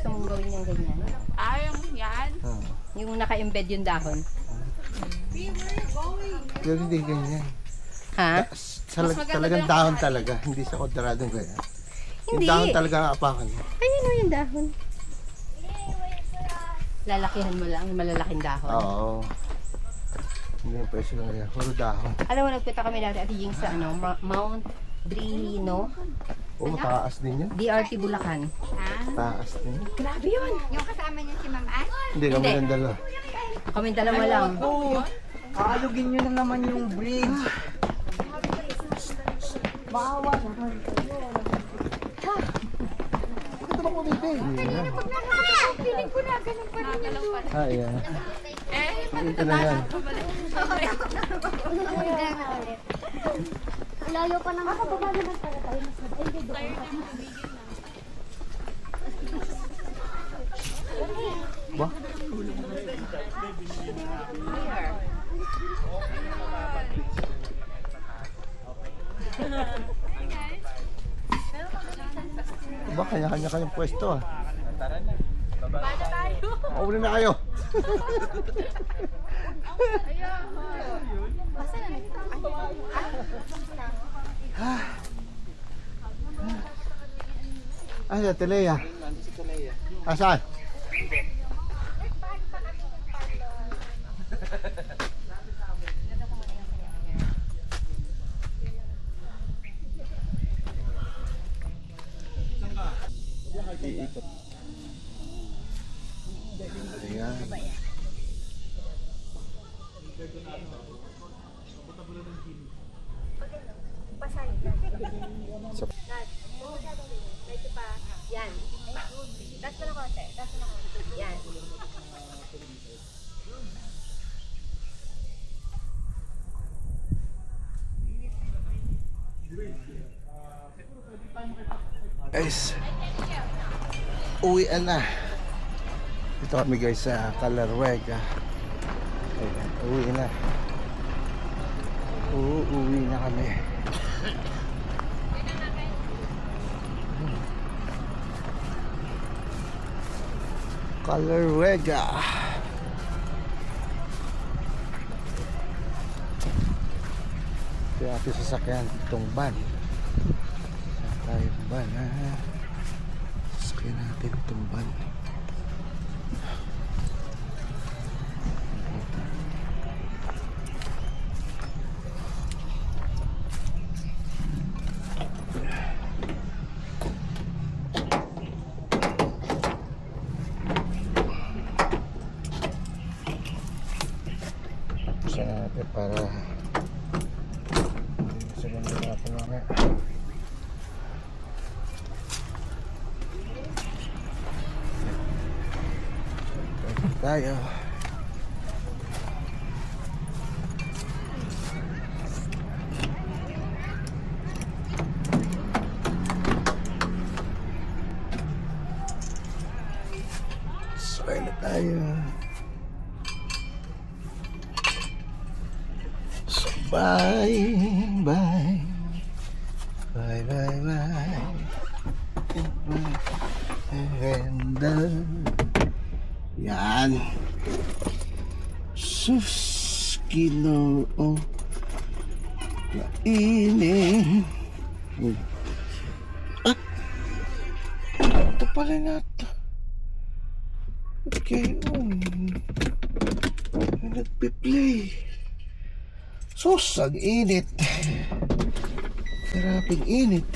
gusto mong gawin yung ganyan? Yan. Yung naka-embed yung dahon. Pero hindi ganyan. Ha? Talagang dahon talaga. Hindi sa kwadradong ganyan. Yung Hindi. dahon talaga ang apakan mo. Ayun o yung dahon. Lalakihan mo lang, malalaking dahon. Oo. Hindi yung presyo lang yan. Puro dahon. Alam mo, nagpunta kami dati at Ying sa Mount Drino, Oo, taas din yan. DRT Bulacan. Taas din yan. Grabe yun. Yung kasama niya si Ma'am Ann? Hindi kami ng dalawa. Kami dalawa lang. Aalugin nyo na naman yung bridge. Ito ba kumiti? Piling ko na, ganun pa rin yung lupa. Ah, yan. Ito na yan. Layo pa naman. Baba naman para tayo. Mas hindi doon. Ba? Ba, kanya-kanya kayong pwesto ah. Mauli na kayo. Ah, si Telea. Asan? Iikot. Ayan. So, Yan. Tas mo na konti. Tas mo na konti. Yan. guys, uwian na. Dito kami guys sa Calarwega. Ayan, uwi na. Uuwi na kami. Calarwega. Kaya natin sasakyan itong van. Tayong van ha. Sasakyan natin itong van. Buksan natin para sa ganda natin mamaya. Tayo. Sakay na tayo. So bye, bye. Bye, bye, bye. And yan. Sus, Ginoo. Kainin. Ah! Ito pala na ito. Okay, nagpi-play. Sus, ang init. Saraping init.